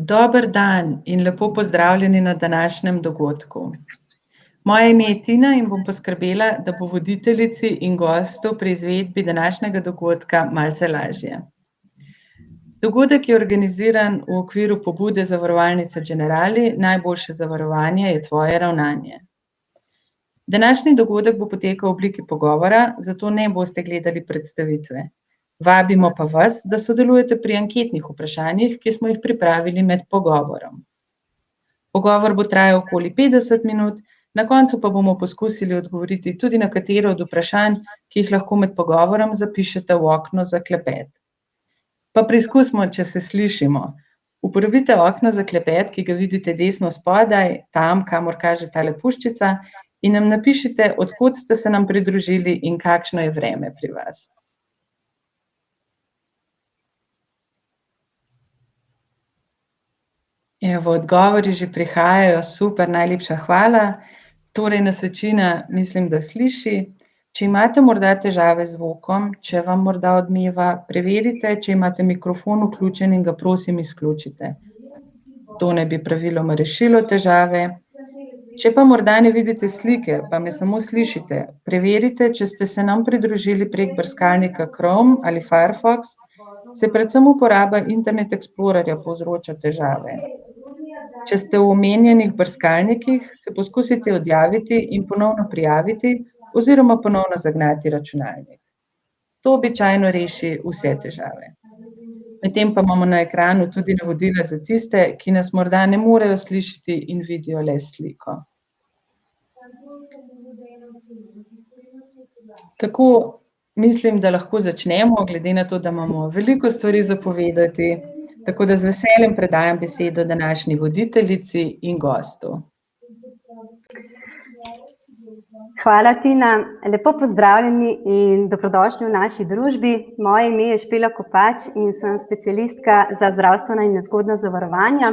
Dober dan in lepo pozdravljeni na današnjem dogodku. Moje ime je Tina in bom poskrbela, da bo voditeljici in gostu pri izvedbi današnjega dogodka malce lažje. Dogodek je organiziran v okviru pobude Zavarovalnice Generali Najboljše zavarovanje je tvoje ravnanje. Današnji dogodek bo potekal v obliki pogovora, zato ne boste gledali predstavitve. Vabimo pa vas, da sodelujete pri anketnih vprašanjih, ki smo jih pripravili med pogovorom. Pogovor bo trajal okoli 50 minut, na koncu pa bomo poskusili odgovoriti tudi na katero od vprašanj, ki jih lahko med pogovorom zapišete v okno za klepet. Pa preizkusimo, če se slišimo. Uporabite okno za klepet, ki ga vidite desno spodaj, tam, kamor kaže tale puščica, in nam napišite, od kod ste se nam pridružili in kakšno je vreme pri vas. Evo, odgovori že prihajajo, super, najlepša hvala. Torej nas večina, mislim, da sliši. Če imate morda težave z zvokom, če vam morda odmeva, preverite, če imate mikrofon vključen in ga prosim izključite. To naj bi praviloma rešilo težave. Če pa morda ne vidite slike, pa me samo slišite, preverite, če ste se nam pridružili prek brskalnika Chrome ali Firefox, se predvsem uporaba Internet Explorerja povzroča težave. Če ste v omenjenih brskalnikih, se poskusite odjaviti in ponovno prijaviti oziroma ponovno zagnati računalnik. To običajno reši vse težave. Medtem pa imamo na ekranu tudi navodila za tiste, ki nas morda ne morejo slišati in vidijo le sliko. Tako mislim, da lahko začnemo, glede na to, da imamo veliko stvari za povedati, tako da z veseljem predajam besedo današnji voditeljici in gostu. Hvala, Tina. Lepo pozdravljeni in dobrodošli v naši družbi. Moje ime je Špela Kopač in sem specialistka za zdravstvena in nezgodna zavarovanja.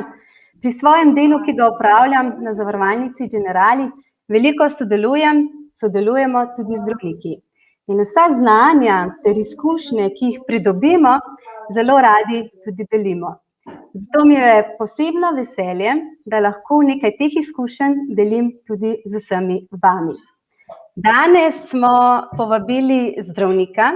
Pri svojem delu, ki ga opravljam na Zavarovalnici Generali, veliko sodelujemo tudi zdravniki. In vsa znanja ter izkušnje, ki jih pridobimo, zelo radi tudi delimo. Zato mi je posebno veselje, da lahko nekaj teh izkušenj delim tudi z vsemi vami. Danes smo povabili zdravnika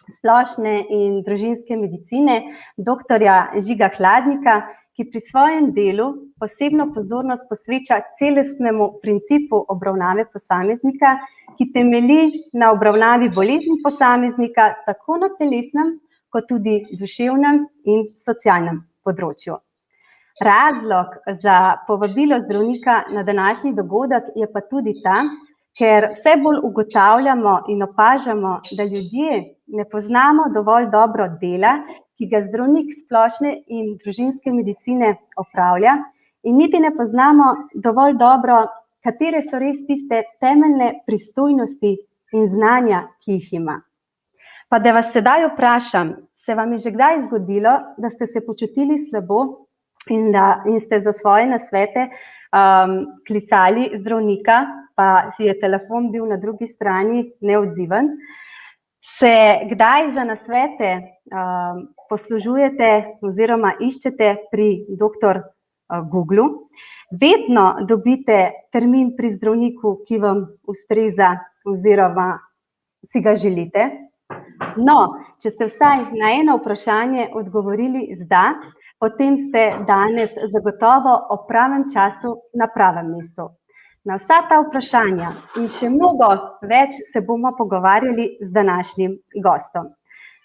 splošne in družinske medicine, doktorja Žiga Hladnika, ki pri svojem delu posebno pozornost posveča celostnemu principu obravnave posameznika, ki temelji na obravnavi bolezni posameznika tako na telesnem, kot tudi duševnem in socialnem področju. Razlog za povabilo zdravnika na današnji dogodek je pa tudi ta, ker vse bolj ugotavljamo in opažamo, da ljudje ne poznamo dovolj dobro dela, ki ga zdravnik splošne in družinske medicine opravlja, in niti ne poznamo dovolj dobro, katere so res tiste temeljne pristojnosti in znanja, ki jih ima. Pa da vas sedaj vprašam, se vam je že kdaj zgodilo, da ste se počutili slabo in ste za svoje nasvete klicali zdravnika, pa si je telefon bil na drugi strani neodziven? Se kdaj za nasvete poslužujete oziroma iščete pri doktor Googlu? Vedno dobite termin pri zdravniku, ki vam ustreza oziroma si ga želite? No, če ste vsaj na eno vprašanje odgovorili z da, potem ste danes zagotovo o pravem času na pravem mestu. Na vsa ta vprašanja in še mnogo več se bomo pogovarjali z današnjim gostom.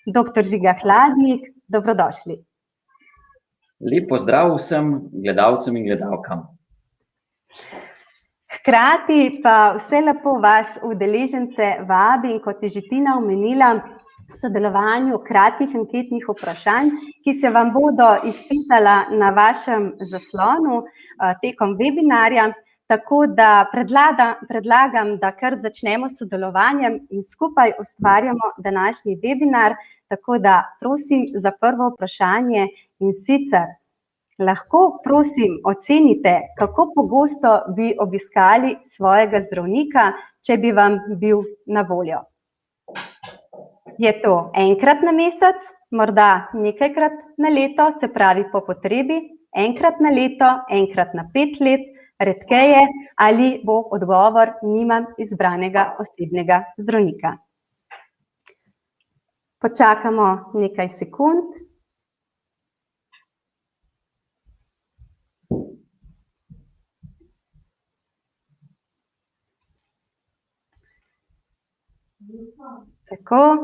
Doktor Žiga Hladnik, dobrodošli. Lep pozdrav vsem gledalcem in gledalkam. Hkrati pa vse lepo vas udeležence vabim, kot je že Tina omenila, v sodelovanju kratkih anketnih vprašanj, ki se vam bodo izpisala na vašem zaslonu tekom webinarja, tako da predlagam, da kar začnemo s sodelovanjem in skupaj ustvarjamo današnji webinar, tako da prosim za prvo vprašanje in sicer lahko prosim ocenite, kako pogosto bi obiskali svojega zdravnika, če bi vam bil na voljo. Je to enkrat na mesec, morda nekajkrat na leto, se pravi po potrebi, enkrat na leto, enkrat na 5 let, redkeje, ali bo odgovor, nimam izbranega osebnega zdravnika. Počakamo nekaj sekund. Tako.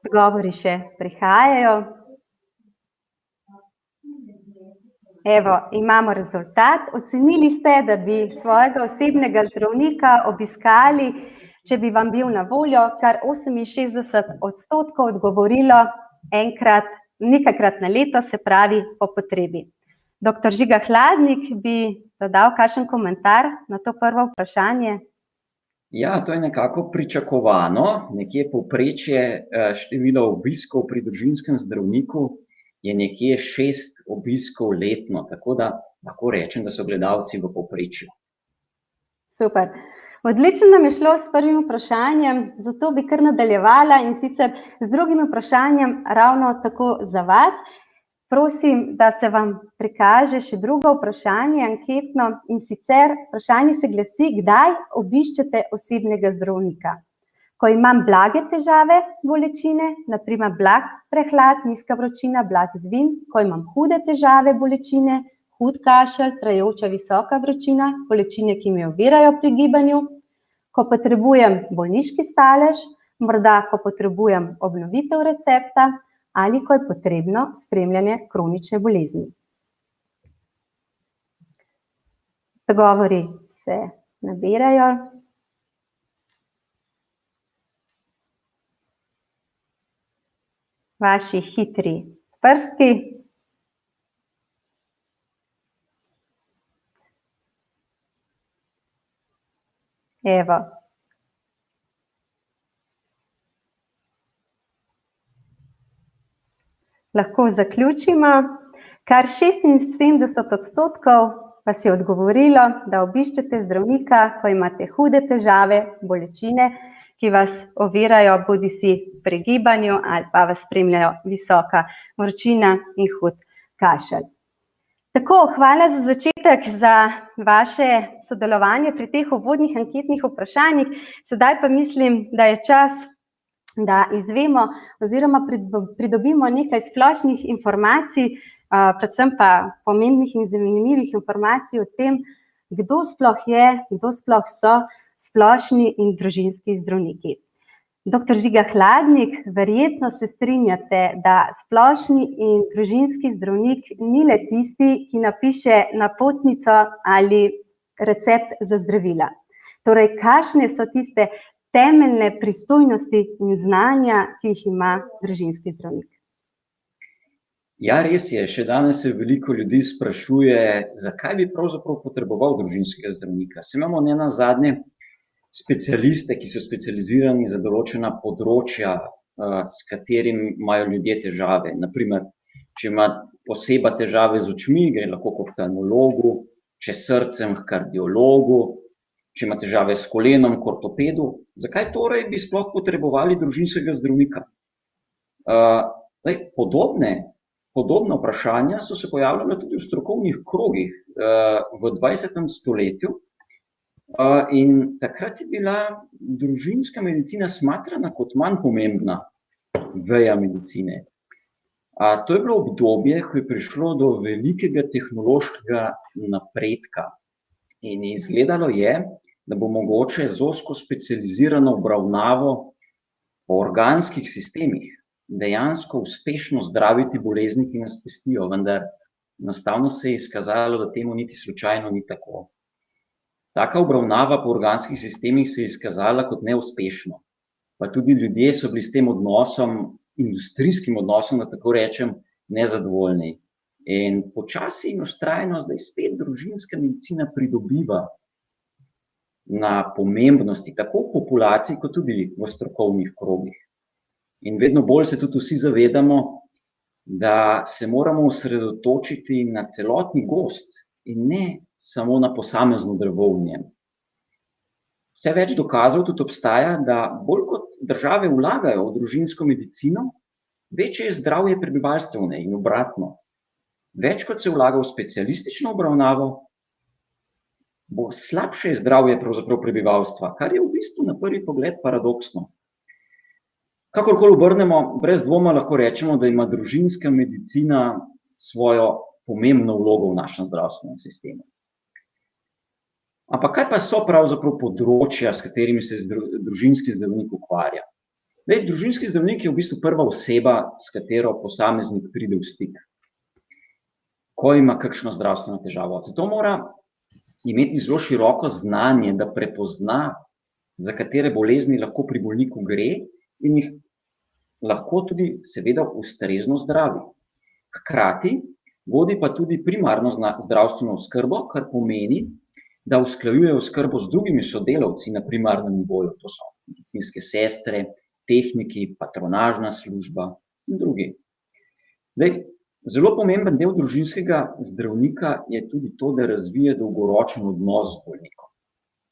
Odgovori še prihajajo. Evo, imamo rezultat. Ocenili ste, da bi svojega osebnega zdravnika obiskali, če bi vam bil na voljo, kar 68% odgovorilo nekajkrat na leto, se pravi po potrebi. Dr. Žiga Hladnik bi dodal kakšen komentar na to prvo vprašanje. Ja, to je nekako pričakovano. Nekje povprečje število obiskov pri družinskem zdravniku je nekje 6 obiskov letno, tako da lahko rečem, da so gledalci v povprečju. Super. Odlično nam je šlo s prvim vprašanjem, zato bi kar nadaljevala in sicer z drugim vprašanjem ravno tako za vas. Prosim, da se vam prikaže še drugo vprašanje, anketno, in sicer vprašanje se glasi, kdaj obiščete osebnega zdravnika? Ko imam blage težave bolečine, naprimer blag prehlad, nizka vročina, blag zvin, ko imam hude težave bolečine, hud kašelj, trajajoča visoka vročina, bolečine, ki me ovirajo pri gibanju, ko potrebujem bolniški stalež, morda ko potrebujem obnovitev recepta, ali ko je potrebno spremljanje kronične bolezni. Odgovori se nabirajo. Vaši hitri prsti. Evo. Lahko zaključimo. Kar 76% vas je odgovorilo, da obiščete zdravnika, ko imate hude težave, bolečine, ki vas ovirajo bodisi pri gibanju ali pa vas spremljajo visoka vročina in hud kašelj. Tako, hvala za začetek za vaše sodelovanje pri teh uvodnih anketnih vprašanjih. Sedaj pa mislim, da je čas, da izvemo oziroma pridobimo nekaj splošnih informacij, predvsem pa pomembnih in zanimivih informacij o tem, kdo sploh je, kdo sploh so splošni in družinski zdravniki. Dr. Žiga Hladnik, verjetno se strinjate, da splošni in družinski zdravnik ni le tisti, ki napiše napotnico ali recept za zdravila. Torej, kakšne so tiste temeljne pristojnosti in znanja, ki jih ima družinski zdravnik? Ja, res je. Še danes se veliko ljudi sprašuje, zakaj bi pravzaprav potreboval družinskega zdravnika. Saj imamo nenazadnje specialiste, ki so specializirani za določena področja, s katerimi imajo ljudje težave. Naprimer, če ima oseba težave z očmi, gre lahko k oftalmologu, če s srcem k kardiologu, če ima težave s kolenom, k ortopedu. Zakaj torej bi sploh potrebovali družinskega zdravnika? Podobna vprašanja so se pojavljala tudi v strokovnih krogih v 20. stoletju in takrat je bila družinska medicina smatrana kot manj pomembna veja medicine. To je bilo obdobje, ko je prišlo do velikega tehnološkega napredka in izgledalo je, da bo mogoče z ozko specializirano obravnavo po organskih sistemih dejansko uspešno zdraviti bolezni, ki nas pestijo, vendar enostavno se je izkazalo, da temu niti slučajno ni tako. Taka obravnava po organskih sistemih se je izkazala kot neuspešno, pa tudi ljudje so bili s tem odnosom, industrijskim odnosom, da tako rečem, nezadovoljni. In počasi in vztrajno zdaj spet družinska medicina pridobiva na pomembnosti, tako v populaciji, kot tudi v strokovnih krogih. In vedno bolj se tudi vsi zavedamo, da se moramo osredotočiti na celotni gozd in ne samo na posamezno drevo v njem. Vse več dokazov tudi obstaja, da bolj kot države vlagajo v družinsko medicino, večje je zdravje prebivalstva in obratno. Več kot se vlaga v specialistično obravnavo, bo slabše zdravje pravzaprav prebivalstva, kar je v bistvu na prvi pogled paradoksno. Kakorkoli obrnemo, brez dvoma lahko rečemo, da ima družinska medicina svojo pomembno vlogo v našem zdravstvenem sistemu. Ampak kaj pa so pravzaprav področja, s katerimi se družinski zdravnik ukvarja? Družinski zdravnik je v bistvu prva oseba, s katero posameznik pride v stik, ko ima kakšno zdravstveno težavo. Zato mora imeti zelo široko znanje, da prepozna, za katere bolezni lahko pri bolniku gre in jih lahko tudi seveda ustrezno zdravi. Hkrati vodi pa tudi primarno zdravstveno oskrbo, kar pomeni, da usklajuje oskrbo z drugimi sodelavci na primarnem nivoju, to so medicinske sestre, tehniki, patronažna služba in drugi. Zelo pomemben del družinskega zdravnika je tudi to, da razvije dolgoročen odnos z bolnikom.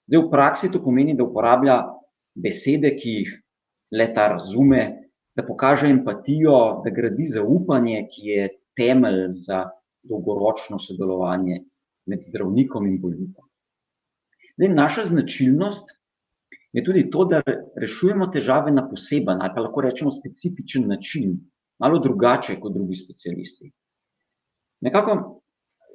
V praksi to pomeni, da uporablja besede, ki jih le-ta razume, da pokaže empatijo, da gradi zaupanje, ki je temelj za dolgoročno sodelovanje med zdravnikom in bolnikom. Naša značilnost je tudi to, da rešujemo težave na poseben ali pa lahko rečemo specifičen način, malo drugače kot drugi specialisti. Nekako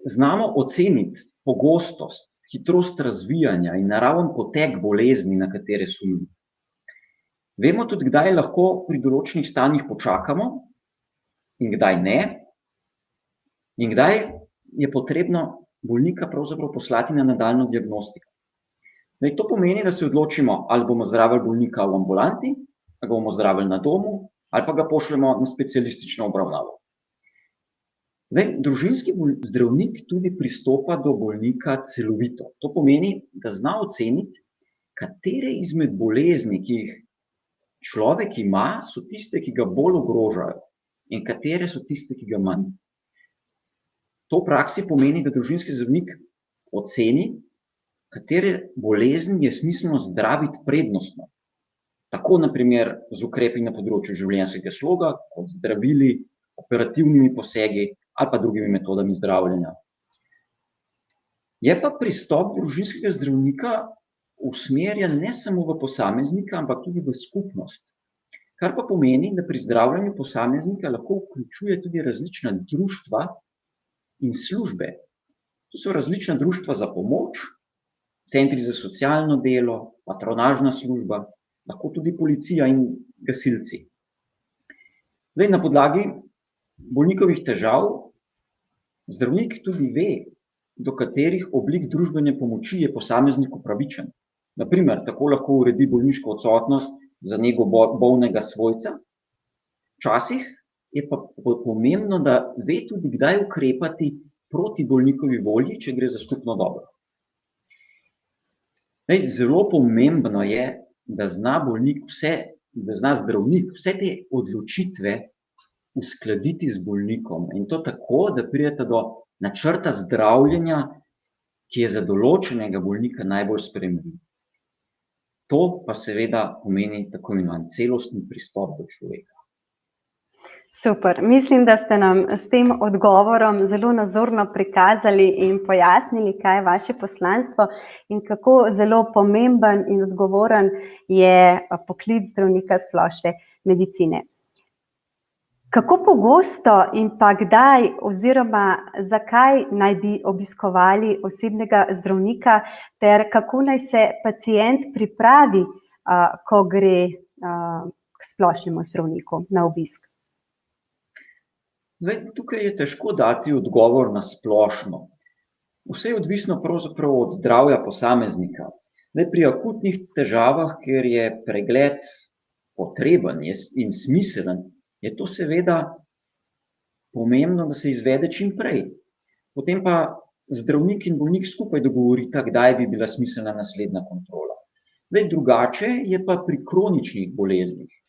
znamo oceniti pogostost, hitrost razvijanja in naraven potek bolezni, na katere sumimo. Vemo tudi, kdaj lahko pri določenih stanjih počakamo in kdaj ne, in kdaj je potrebno bolnika pravzaprav poslati na nadaljnjo diagnostiko. To pomeni, da se odločimo, ali bomo zdravili bolnika v ambulanti, ali ga bomo zdravili na domu, ali pa ga pošljemo na specialistično obravnavo. Družinski zdravnik tudi pristopa do bolnika celovito. To pomeni, da zna oceniti, katere izmed bolezni, ki jih človek ima, so tiste, ki ga bolj ogrožajo in katere so tiste, ki ga manj. To v praksi pomeni, da družinski zdravnik oceni, katere bolezni je smiselno zdraviti prednostno. Tako, na primer, z ukrepi na področju življenjskega sloga, kot zdravili, operativnimi posegi ali pa drugimi metodami zdravljenja. Je pa pristop družinskega zdravnika usmerjen ne samo v posameznika, ampak tudi v skupnost. Kar pa pomeni, da pri zdravljenju posameznika lahko vključuje tudi različna društva in službe. To so različna društva za pomoč, centri za socialno delo, patronažna služba, lahko tudi policija in gasilci. Na podlagi bolnikovih težav zdravnik tudi ve, do katerih oblik družbene pomoči je posameznik upravičen. Na primer, tako lahko uredi bolniško odsotnost za nego bolnega svojca. Včasih je pa pomembno, da ve tudi, kdaj ukrepati proti bolnikovi volji, če gre za skupno dobro. Zelo pomembno je, da zna zdravnik vse te odločitve uskladiti z bolnikom in to tako, da pridete do načrta zdravljenja, ki je za določenega bolnika najbolj sprejemljiv. To pa seveda pomeni tako imenovan celostni pristop do človeka. Super. Mislim, da ste nam s tem odgovorom zelo nazorno prikazali in pojasnili, kaj je vaše poslanstvo in kako zelo pomemben in odgovoren je poklic zdravnika splošne medicine. Kako pogosto in pa kdaj oziroma zakaj naj bi obiskovali osebnega zdravnika ter kako naj se pacient pripravi, ko gre k splošnemu zdravniku na obisk? Tukaj je težko dati odgovor na splošno. Vse je odvisno pravzaprav od zdravja posameznika. Pri akutnih težavah, kjer je pregled potreben in smiselen, je to seveda pomembno, da se izvede čim prej. Potem pa zdravnik in bolnik skupaj dogovorita, kdaj bi bila smiselna naslednja kontrola. Drugače je pa pri kroničnih boleznih.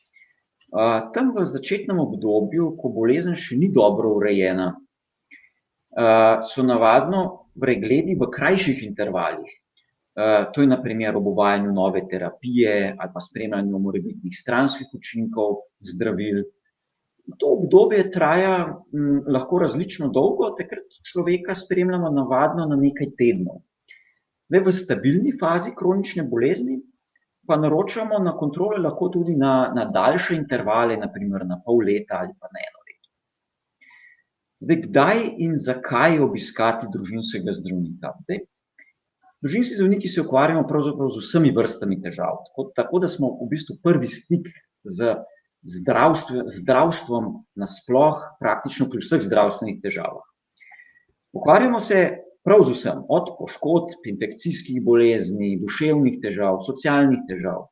Tam v začetnem obdobju, ko bolezen še ni dobro urejena, so navadno pregledi v krajših intervalih. To je na primer ob uvajanju nove terapije ali pa spremljanju morebitnih stranskih učinkov zdravil. To obdobje traja lahko različno dolgo, takrat človeka spremljamo navadno na nekaj tednov. V stabilni fazi kronične bolezni pa naročamo na kontrole lahko tudi na daljše intervale, naprimer na pol leta ali pa na 1 leto. Zdaj, kdaj in zakaj obiskati družinskega zdravnika? Družinski zdravniki se ukvarjamo pravzaprav z vsemi vrstami težav, tako da smo v bistvu prvi stik z zdravstvom nasploh praktično pri vseh zdravstvenih težavah. Ukvarjamo se prav z vsem, od poškodb, infekcijskih bolezni, duševnih težav, socialnih težav.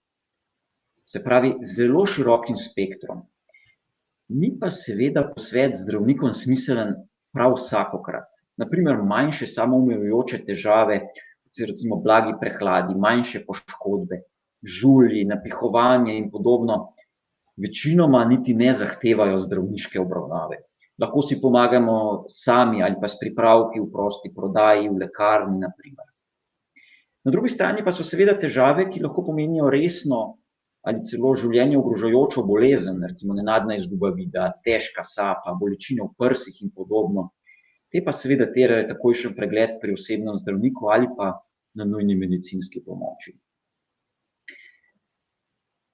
Se pravi, zelo širokim spektrom. Ni pa seveda posvet z zdravnikom smiselen prav vsakokrat. Naprimer, manjše samoumivajoče težave, recimo blagi prehladi, manjše poškodbe, žulji, napihovanje in podobno, večinoma niti ne zahtevajo zdravniške obravnave. Lahko si pomagamo sami ali pa s pripravki v prosti prodaji, v lekarni, naprimer. Na drugi strani pa so seveda težave, ki lahko pomenijo resno ali celo življenje ogrožajočo bolezen, recimo nenadna izguba vida, težka sapa, bolečine v prsih in podobno. Te pa seveda terjajo takojšen pregled pri osebnem zdravniku ali pa na nujni medicinski pomoči.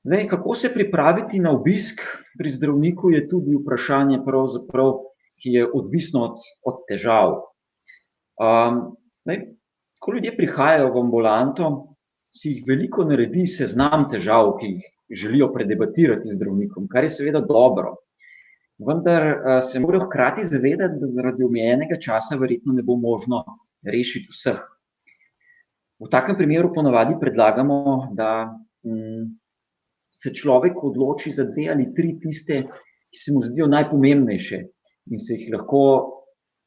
Zdaj, kako se pripraviti na obisk pri zdravniku, je tudi vprašanje pravzaprav, ki je odvisno od težav. Ko ljudje prihajajo v ambulanto, si jih veliko naredi seznam težav, ki jih želijo predebatirati z zdravnikom, kar je seveda dobro. Vendar se morajo hkrati zavedati, da zaradi omejenega časa verjetno ne bo možno rešiti vseh. V takem primeru ponavadi predlagamo, da se človek odloči za 2 ali 3 tiste, ki se mu zdijo najpomembnejše in se jih lahko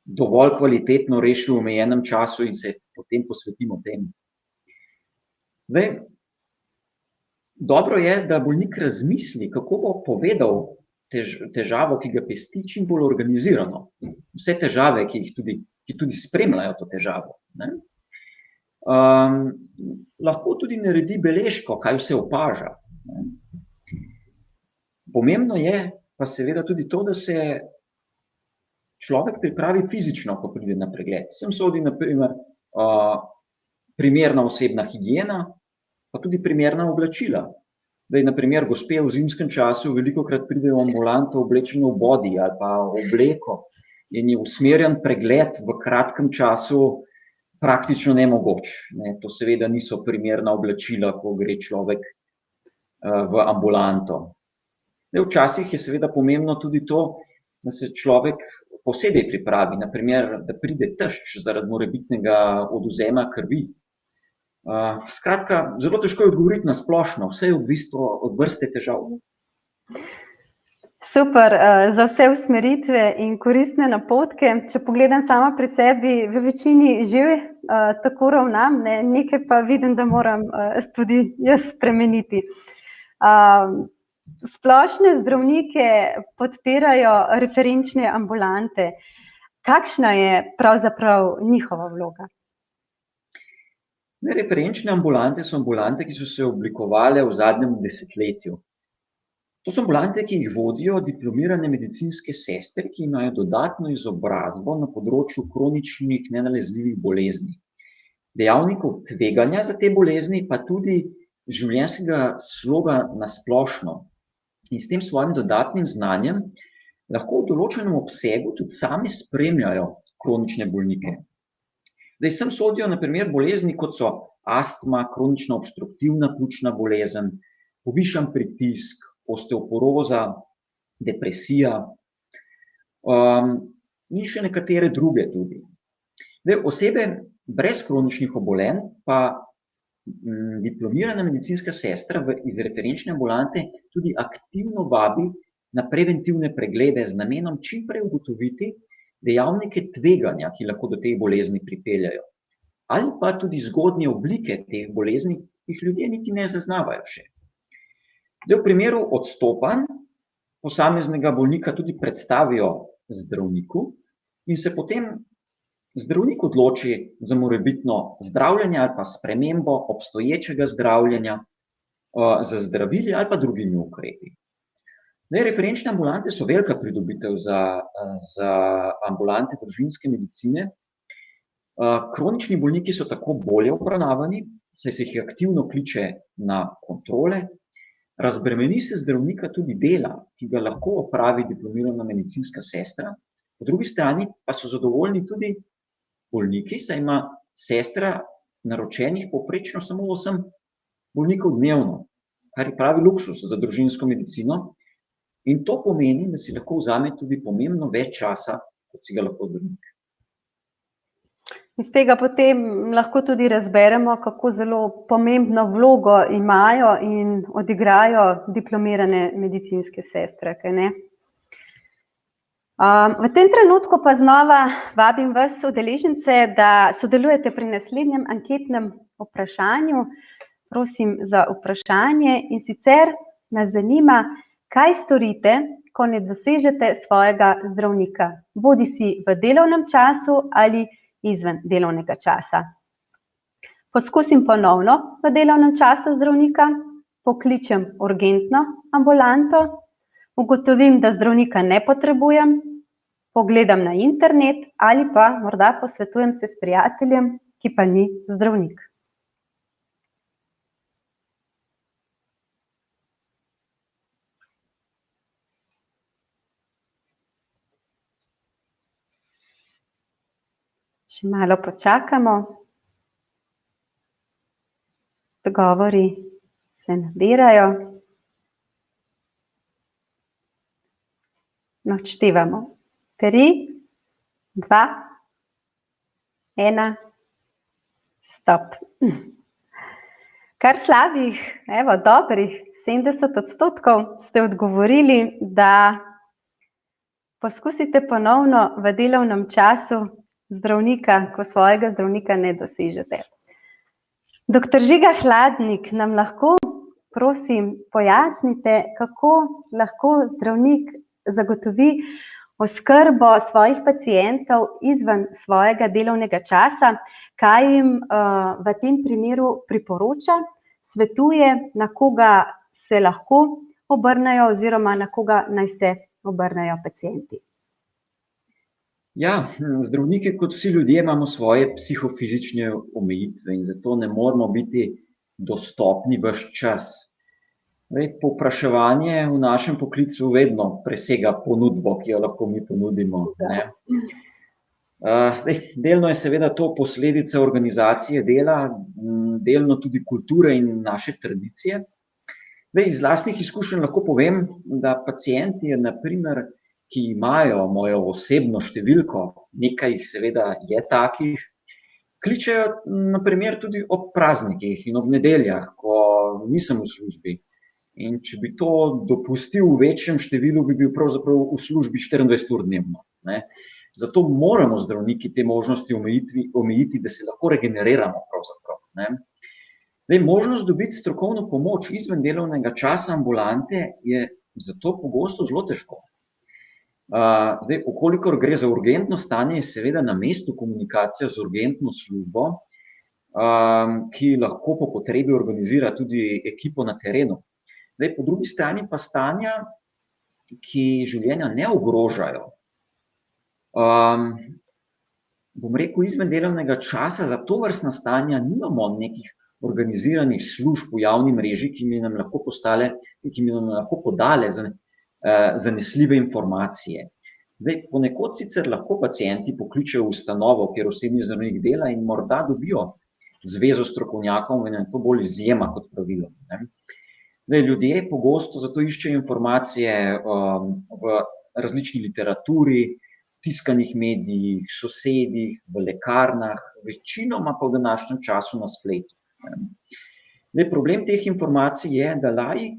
dovolj kvalitetno reši v omejenem času in se potem posvetimo temu. Zdaj, dobro je, da bolnik razmisli, kako bo povedal težavo, ki ga pesti, čim bolj organizirano. Vse težave, ki tudi spremljajo to težavo. Lahko tudi naredi beležko, kaj vse opaža. Pomembno je pa seveda tudi to, da se človek pripravi fizično, ko pride na pregled. Sem sodi naprimer primerna osebna higiena, pa tudi primerna oblačila. Zdaj, naprimer, gospe v zimskem času velikokrat pridejo v ambulanto oblečeno v bodi ali pa obleko in je usmerjen pregled v kratkem času praktično nemogoč. To seveda niso primerna oblačila, ko gre človek v ambulanto. Včasih je seveda pomembno tudi to, da se človek posebej pripravi, naprimer, da pride tešč zaradi morebitnega odvzema krvi. Skratka, zelo težko je odgovoriti na splošno, vse je odvisno od vrste težav. Super, za vse usmeritve in koristne napotke. Če pogledam sama pri sebi, v večini že tako ravnam, nekaj pa vidim, da moram tudi jaz spremeniti. Splošne zdravnike podpirajo referenčne ambulante. Kakšna je pravzaprav njihova vloga? Referenčne ambulante so ambulante, ki so se oblikovale v zadnjem desetletju. To so ambulante, ki jih vodijo diplomirane medicinske sestre, ki imajo dodatno izobrazbo na področju kroničnih nenalezljivih bolezni. Dejavnikov tveganja za te bolezni pa tudi življenjskega sloga na splošno. In s tem svojim dodatnim znanjem lahko v določenem obsegu tudi sami spremljajo kronične bolnike. Zdaj, sem sodijo na primer bolezni, kot so astma, kronična obstruktivna pljučna bolezen, povišan pritisk, osteoporoza, depresija in še nekatere druge tudi. Zdaj, osebe brez kroničnih obolenj pa diplomirana medicinska sestra iz referenčne ambulante tudi aktivno vabi na preventivne preglede z namenom čim prej ugotoviti dejavnike tveganja, ki lahko do teh bolezni pripeljajo, ali pa tudi zgodnje oblike teh bolezni, ki jih ljudje niti ne zaznavajo še. Zdaj, v primeru odstopanj posameznega bolnika tudi predstavijo zdravniku in se potem zdravnik odloči za morebitno zdravljenje ali pa spremembo obstoječega zdravljenja z zdravili ali pa drugimi ukrepi. Referenčne ambulante so velika pridobitev za ambulante družinske medicine. Kronični bolniki so tako bolje obravnavani, saj se jih aktivno kliče na kontrole. Razbremeni se zdravnika tudi dela, ki ga lahko opravi diplomirana medicinska sestra. Po drugi strani pa so zadovoljni tudi bolniki, saj ima sestra naročenih povprečno samo 8 bolnikov dnevno, kar je pravi luksus za družinsko medicino. In to pomeni, da si lahko vzame tudi pomembno več časa, kot si ga lahko zdravnik. Iz tega potem lahko tudi razberemo, kako zelo pomembno vlogo imajo in odigrajo diplomirane medicinske sestre, kaj ne? V tem trenutku pa znova vabim vas, udeležence, da sodelujete pri naslednjem anketnem vprašanju. Prosim za vprašanje in sicer nas zanima, kaj storite, ko ne dosežete svojega zdravnika, bodisi v delovnem času ali izven delovnega časa. Poskusim ponovno v delovnem času zdravnika, pokličem urgentno ambulanto, ugotovim, da zdravnika ne potrebujem, pogledam na internet ali pa morda posvetujem se s prijateljem, ki pa ni zdravnik. Še malo počakamo. Odgovori se nabirajo. Odštevamo. 3, 2, 1, stop. Kar slabih, dobrih 70% ste odgovorili, da poskusite ponovno v delovnem času zdravnika, ko svojega zdravnika ne dosežete. Doktor Žiga Hladnik, nam lahko, prosim, pojasnite, kako lahko zdravnik zagotovi oskrbo svojih pacientov izven svojega delovnega časa, kaj jim v tem primeru priporoča, svetuje, na koga se lahko obrnejo oziroma na koga naj se obrnejo pacienti. Ja, zdravniki kot vsi ljudje imamo svoje psihofizične omejitve in zato ne moramo biti dostopni ves čas. Povpraševanje v našem poklicu vedno presega ponudbo, ki jo lahko mi ponudimo. Delno je seveda to posledica organizacije dela, delno tudi kulture in naše tradicije. Iz lastnih izkušenj lahko povem, da pacienti, na primer, ki imajo mojo osebno številko, nekaj jih seveda je takih, kličejo na primer tudi ob praznikih in ob nedeljah, ko nisem v službi. In če bi to dopustil v večjem številu, bi bil pravzaprav v službi 24 ur dnevno. Zato moramo zdravniki te možnosti omejiti, da se lahko regeneriramo pravzaprav. Možnost dobiti strokovno pomoč izven delovnega časa ambulante je zato pogosto zelo težko. Okolikor gre za urgentno stanje, je seveda na mestu komunikacija z urgentno službo, ki lahko po potrebi organizira tudi ekipo na terenu. Po drugi strani pa stanja, ki življenja ne ogrožajo. Bom rekel, izven delovnega časa za tovrstna stanja nimamo nekih organiziranih služb v javni mreži, ki mi nam lahko podale zanesljive informacije. Ponekod sicer lahko pacienti pokličejo v ustanovo, kjer osebni zdravnik dela in morda dobijo zvezo strokovnjakov, in je to bolj izjema kot pravilo. Ljudje pogosto zato iščejo informacije v različni literaturi, tiskanih medijih, sosedih, v lekarnah, večinoma pa v današnjem času na spletu. Problem teh informacij je, da laik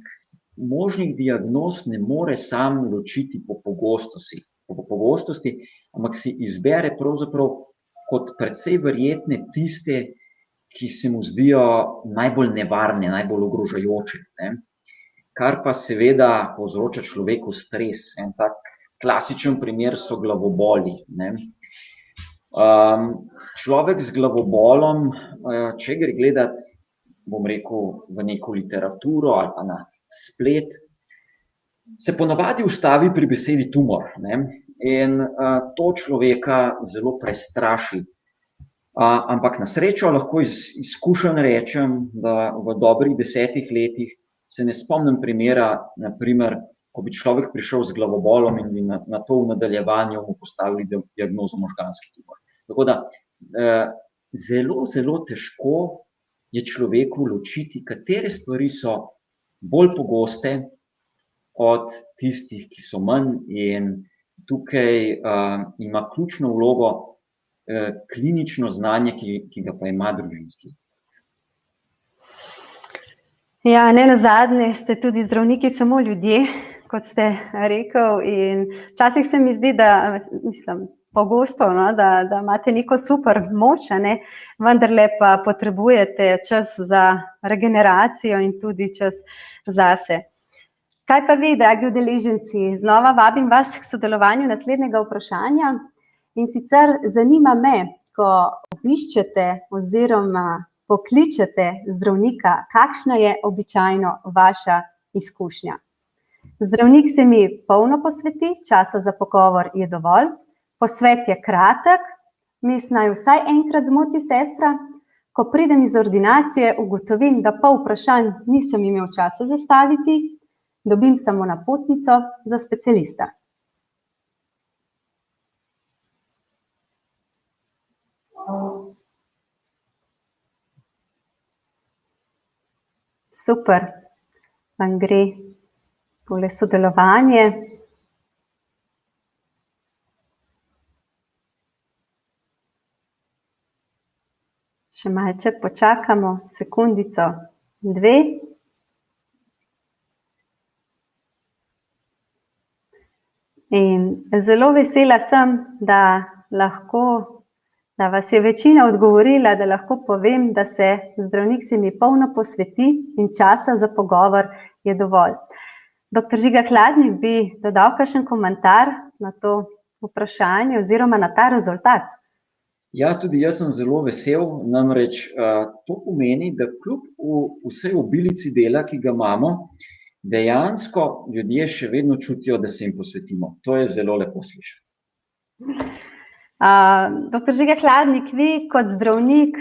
možnih diagnoz ne more sam ločiti po pogostosti, ampak si izbere pravzaprav kot precej verjetne tiste, ki se mu zdijo najbolj nevarne, najbolj ogrožajoče. Kar pa seveda povzroča človeku stres. En tak klasičen primer so glavoboli. Človek z glavobolom, če gre gledati, bom rekel, v neko literaturo ali pa na splet, se ponavadi ustavi pri besedi tumor, ne? In to človeka zelo prestraši. Ampak na srečo lahko iz izkušenj rečem, da v dobrih 10 letih se ne spomnim primera, naprimer, ko bi človek prišel z glavobolom in bi na to v nadaljevanju mu postavili diagnozo možganski tumor. Tako da zelo, zelo težko je človeku ločiti, katere stvari so bolj pogoste od tistih, ki so manj, in tukaj ima ključno vlogo klinično znanje, ki ga pa ima družinski. Ja, ne nazadnje ste tudi zdravniki samo ljudje, kot ste rekel, in včasih se mi zdi, da, mislim, pogosto, no, da imate neko super moč, ne, vendarle pa potrebujete čas za regeneracijo in tudi čas zase. Kaj pa vi, dragi udeleženci? Znova vabim vas k sodelovanju naslednjega vprašanja. In sicer zanima me, ko obiščete oziroma pokličete zdravnika, kakšna je običajno vaša izkušnja? Zdravnik se mi polno posveti, časa za pogovor je dovolj, posvet je kratek, mis naj vsaj enkrat zmoti sestra, ko pridem iz ordinacije, ugotovim, da pol vprašanj nisem imel časa zastaviti, dobim samo napotnico za specialista. Super, vam gre tole sodelovanje. Še malček počakamo, sekundico, 2. In zelo vesela sem, da vas je večina odgovorila, da lahko povem, da se zdravnik se mi polno posveti in časa za pogovor je dovolj. Dr. Žiga Hladnik bi dodal kakšen komentar na to vprašanje oziroma na ta rezultat. Ja, tudi jaz sem zelo vesel, namreč to pomeni, da kljub vsej obilici dela, ki ga imamo, dejansko ljudje še vedno čutijo, da se jim posvetimo. To je zelo lepo slišati. Dr. Žiga Hladnik, vi kot zdravnik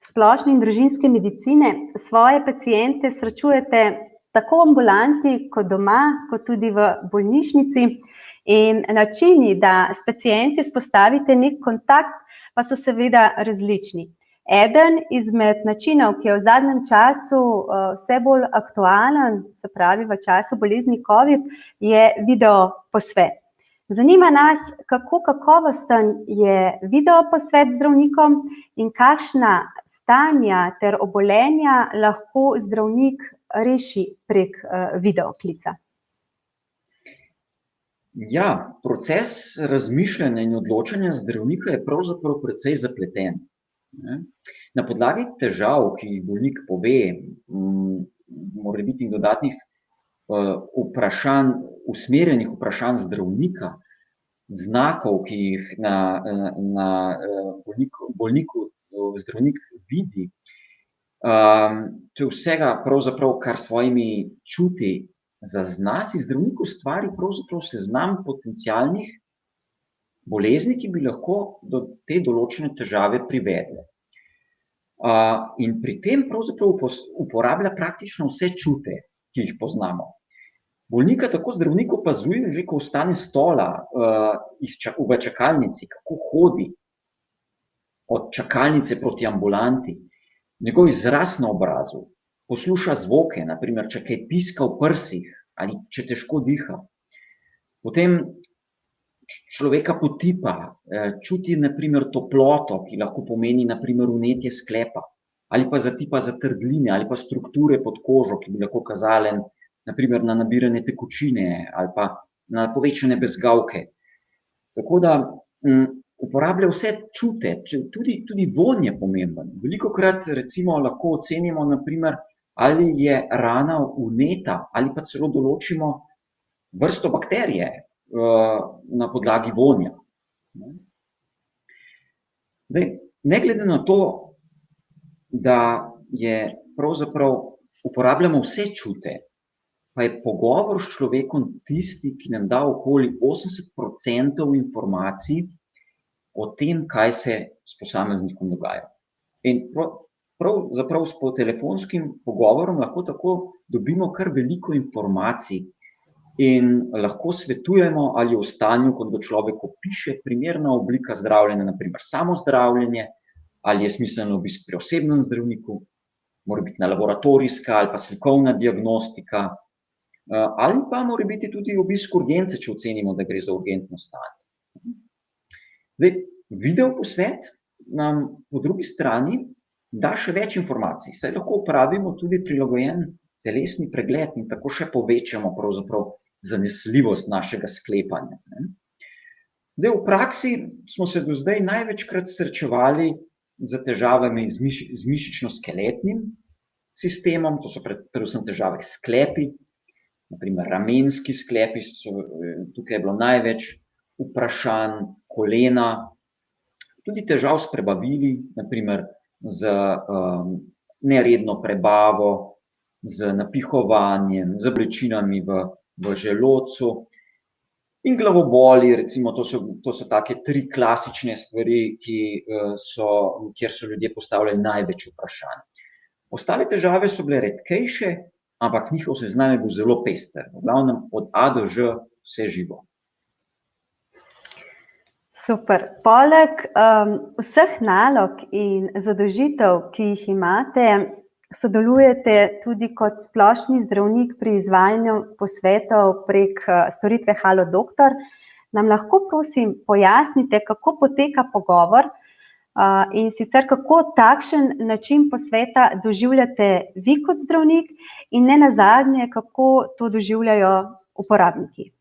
splošne in družinske medicine svoje paciente srečujete tako v ambulanti kot doma, kot tudi v bolnišnici, in načini, da s pacienti vzpostavite nek kontakt, pa so seveda različni. Eden izmed načinov, ki je v zadnjem času vse bolj aktualen, se pravi v času bolezni COVID, je video posvet. Zanima nas, kako kakovosten je video posvet z zdravnikom in kakšna stanja ter obolenja lahko zdravnik reši prek videoklica. Ja, proces razmišljanja in odločanja zdravnika je pravzaprav precej zapleten. Na podlagi težav, ki jih bolnik pove, morebitnih dodatnih vprašanj, usmerjenih vprašanj zdravnika, znakov, ki jih na bolniku zdravnik vidi, to je vsega pravzaprav, kar svojimi čuti zazna, si zdravnik ustvari pravzaprav seznam potencialnih bolezni, ki bi lahko do te določene težave privedle. In pri tem pravzaprav uporablja praktično vse čute, ki jih poznamo. Bolnika tako zdravnik opazuje, že ko vstane s stola v čakalnici, kako hodi od čakalnice proti ambulanti, njegov izraz na obrazu, posluša zvoke, naprimer, če kaj piska v prsih ali če težko diha. Potem človeka potipa, čuti naprimer toploto, ki lahko pomeni naprimer vnetje sklepa, ali pa zatipa zatrdline ali pa strukture pod kožo, ki bi lahko kazale naprimer na nabiranje tekočine ali pa na povečane bezgavke. Tako da uporablja vse čute, tudi vonj je pomemben. Velikokrat recimo lahko ocenimo naprimer, ali je rana vneta ali pa celo določimo vrsto bakterije na podlagi vonja. Ne glede na to, da je pravzaprav uporabljamo vse čute, pa je pogovor s človekom tisti, ki nam da okoli 80% informacij o tem, kaj se s posameznikom dogaja. In pravzaprav s telefonskim pogovorom lahko tako dobimo kar veliko informacij in lahko svetujemo, ali je v stanju, kot ga človek opiše, primerna oblika zdravljenja, na primer samozdravljenje, ali je smiselno obisk pri osebnem zdravniku, mora biti laboratorijska ali pa slikovna diagnostika, ali pa mora biti tudi obisk urgence, če ocenimo, da gre za urgentno stanje. Zdaj, video posvet nam po drugi strani da še več informacij, saj lahko uporabimo tudi prilagojen telesni pregled in tako še povečamo pravzaprav zanesljivost našega sklepanja. Zdaj, v praksi smo se do zdaj največkrat srečevali z težavami z mišično-skeletnim sistemom, to so predvsem težave s sklepi, na primer ramenski sklepi, tukaj je bilo največ vprašanj, kolena, tudi težav s prebavili, na primer z neredno prebavo, z napihovanjem, z bolečinami v želodcu in glavoboli, recimo, to so take 3 klasične stvari, kjer so ljudje postavljali največ vprašanj. Ostale težave so bile redkejše, ampak njihov seznam je bil zelo pester, v glavnem od A do Ž vse živo. Super. Poleg vseh nalog in zadolžitev, ki jih imate, sodelujete tudi kot splošni zdravnik pri izvajanju posvetov prek storitve Halo doktor. Nam lahko, prosim, pojasnite, kako poteka pogovor in sicer kako takšen način posveta doživljate vi kot zdravnik in ne nazadnje, kako to doživljajo uporabniki?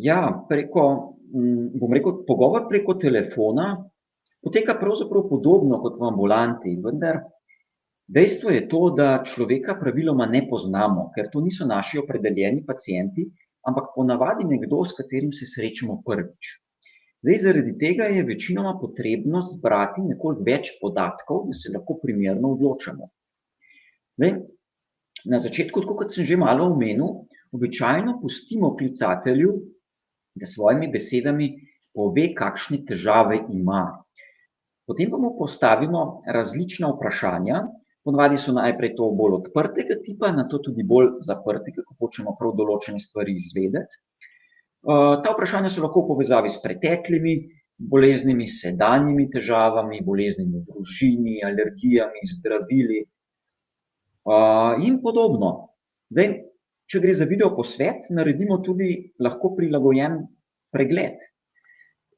Ja, bom rekel, pogovor preko telefona poteka pravzaprav podobno kot v ambulanti, vendar dejstvo je to, da človeka praviloma ne poznamo, ker to niso naši opredeljeni pacienti, ampak ponavadi nekdo, s katerim se srečamo prvič. Zdaj, zaradi tega je večinoma potrebno zbrati nekoliko več podatkov, da se lahko primerno odločamo. Zdaj, na začetku, tako kot sem že malo omenil, običajno pustimo klicatelju, da svojimi besedami pove, kakšne težave ima. Potem pa mu postavimo različna vprašanja, ponavadi so najprej to bolj odprtega tipa, nato tudi bolj zaprtega, ko hočemo prav določene stvari izvedeti. Ta vprašanja so lahko v povezavi s preteklimi boleznimi, sedanjimi težavami, boleznimi v družini, alergijami, zdravili in podobno. Zdaj, če gre za video posvet, naredimo tudi lahko prilagojen pregled.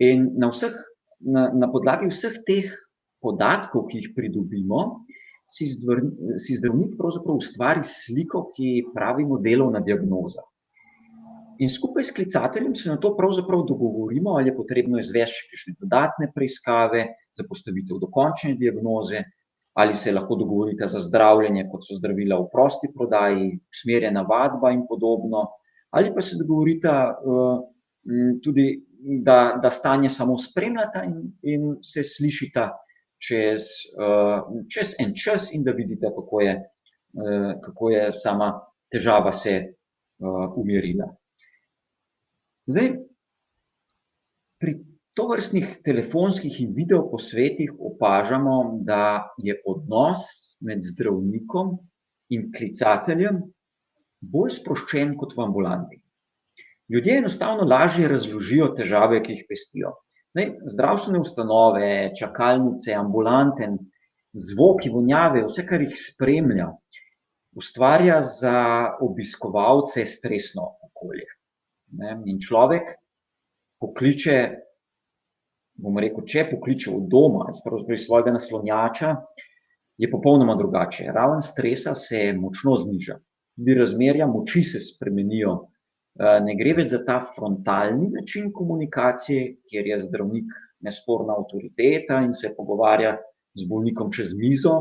In na podlagi vseh teh podatkov, ki jih pridobimo, si zdravnik pravzaprav ustvari sliko, ki pravimo delovna diagnoza. In skupaj s klicateljem se nato pravzaprav dogovorimo, ali je potrebno izvesti kakšne dodatne preiskave za postavitev dokončne diagnoze, ali se lahko dogovorite za zdravljenje, kot so zdravila v prosti prodaji, usmerjena vadba in podobno, ali pa se dogovorite tudi, da stanje samo spremljata in se slišita čez en čas in da vidite, kako je sama težava se umirila. Zdaj, pri tovrstnih telefonskih in video posvetih opažamo, da je odnos med zdravnikom in klicateljem bolj sproščen kot v ambulanti. Ljudje enostavno lažje razložijo težave, ki jih pestijo. Zdravstvene ustanove, čakalnice, ambulante, zvoki, vonjave, vse, kar jih spremlja, ustvarja za obiskovalce stresno okolje. In človek pokliče, bom rekel, če pokliče od doma, pravzaprav iz svojega naslonjača, je popolnoma drugače. Raven stresa se močno zniža. Tudi razmerja moči se spremenijo. Ne gre več za ta frontalni način komunikacije, kjer je zdravnik nesporna avtoriteta in se pogovarja z bolnikom čez mizo,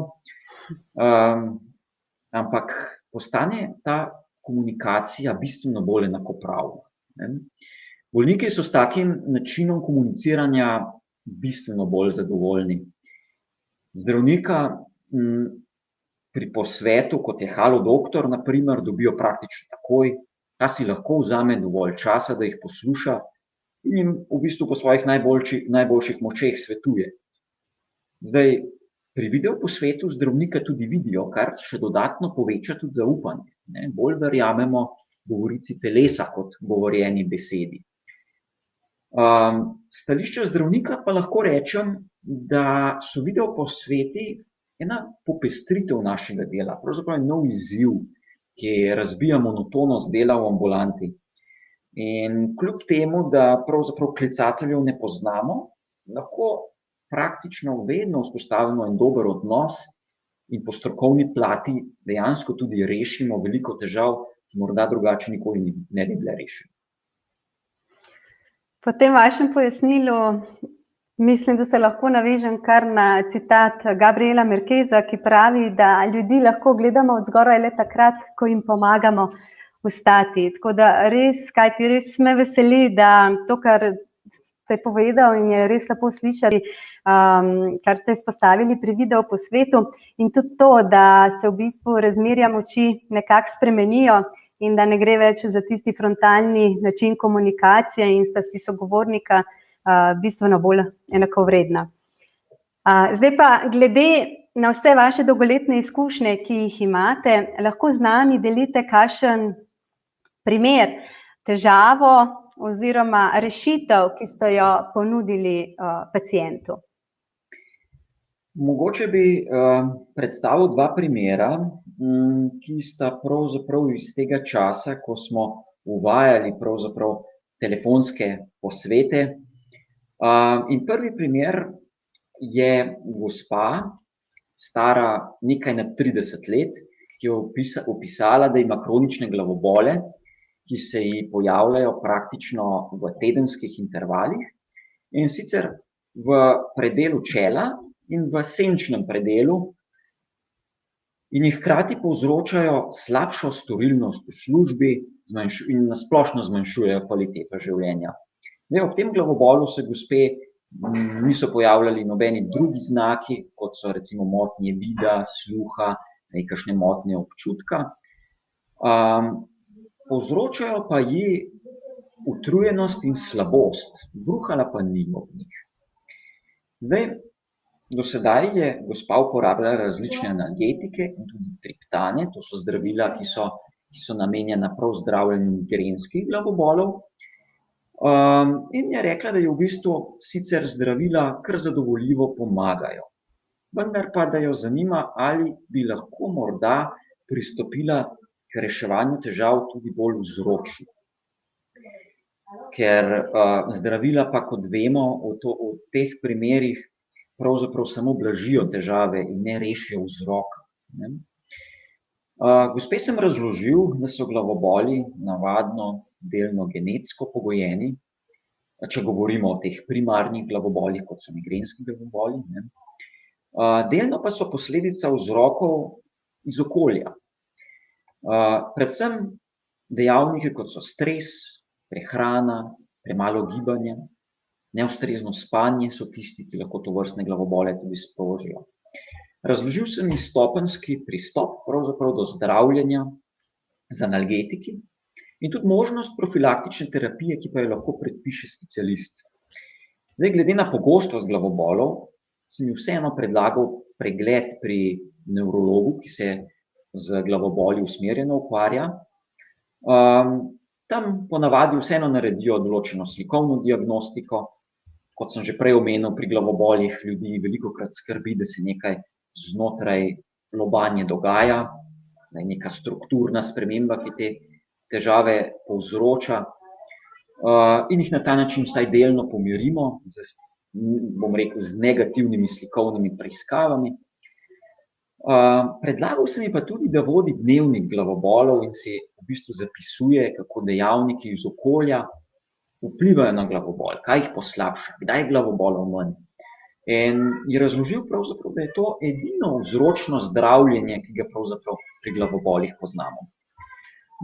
ampak postane ta komunikacija bistveno bolj enakopravna. Bolniki so s takim načinom komuniciranja bistveno bolj zadovoljni. Zdravnika pri posvetu, kot je Halo doktor, na primer, dobijo praktično takoj, ta si lahko vzame dovolj časa, da jih posluša in jim v bistvu po svojih najboljših močeh svetuje. Zdaj, pri video posvetu zdravnika tudi vidijo, kar še dodatno poveča tudi zaupanje. Bolj verjamemo govorici telesa kot govorjeni besedi. Stališče zdravnika pa lahko rečem, da so video posveti ena popestritev našega dela, pravzaprav je nov izziv, ki razbija monotonost dela v ambulanti. In kljub temu, da pravzaprav klicateljev ne poznamo, lahko praktično vedno vzpostavimo en dober odnos in po strokovni plati dejansko tudi rešimo veliko težav, ki morda drugače nikoli ne bi bile rešene. Po tem vašem pojasnilu mislim, da se lahko navežem kar na citat Gabriela Marqueza, ki pravi, da ljudi lahko gledamo od zgoraj le takrat, ko jim pomagamo vstati. Tako da res me veseli, da to, kar ste povedal in je res lepo slišati, kar ste izpostavili pri video posvetu in tudi to, da se v bistvu razmerja moči nekako spremenijo in da ne gre več za tisti frontalni način komunikacije in sta si sogovornika bistveno bolj enakovredna. Zdaj pa glede na vse vaše dolgoletne izkušnje, ki jih imate, lahko z nami delite kakšen primer, težavo oziroma rešitev, ki ste jo ponudili pacientu. Mogoče bi predstavil dva primera, ki sta pravzaprav iz tega časa, ko smo uvajali pravzaprav telefonske posvete. In prvi primer je gospa, stara nekaj nad 30 let, ki je opisala, da ima kronične glavobole, ki se ji pojavljajo praktično v tedenskih intervalih, in sicer v predelu čela in v senčnem predelu, in jih hkrati povzročajo slabšo storilnost v službi in na splošno zmanjšujejo kvaliteto življenja. Ob tem glavobolu se gospe niso pojavljali nobeni drugi znaki, kot so recimo motnje vida, sluha, kakšne motnje občutka. Povzročajo pa ji utrujenost in slabost, bruhala pa ni ob njih. Zdaj, do sedaj je gospa uporabljala različne analgetike in tudi triptane, to so zdravila, ki so namenjena prav zdravljenju migrenskih glavobolov. In je rekla, da je v bistvu sicer zdravila kar zadovoljivo pomagajo, vendar pa, da jo zanima, ali bi lahko morda pristopila k reševanju težav tudi bolj vzročno. Ker zdravila pa, kot vemo, v teh primerih pravzaprav samo blažijo težave in ne rešijo vzroka. Gospe sem razložil, da so glavoboli navadno delno genetsko pogojeni, če govorimo o teh primarnih glavobolih, kot so migrenski glavoboli. Delno pa so posledica vzrokov iz okolja. Predvsem dejavniki, kot so stres, prehrana, premalo gibanja, neustrezno spanje so tisti, ki lahko tovrstne glavobole tudi sprožijo. Razložil sem ji stopenjski pristop pravzaprav do zdravljenja z analgetiki in tudi možnost profilaktične terapije, ki pa jo lahko predpiše specialist. Zdaj, glede na pogostost glavobolov, sem ji vseeno predlagal pregled pri nevrologu, ki se z glavoboli usmerjeno ukvarja. Tam ponavadi vseeno naredijo določeno slikovno diagnostiko. Kot sem že prej omenil, pri glavobolih ljudi velikokrat skrbi, da se nekaj znotraj lobanje dogaja, da je neka strukturna sprememba, ki te težave povzroča, in jih na ta način vsaj delno pomirimo, z negativnimi slikovnimi preiskavami. Predlagal sem ji pa tudi, da vodi dnevnik glavobolov in si v bistvu zapisuje, kako dejavniki iz okolja vplivajo na glavobol, kaj jih poslabša, kdaj je glavobolov manj. In je razložil pravzaprav, da je to edino vzročno zdravljenje, ki ga pravzaprav pri glavobolih poznamo.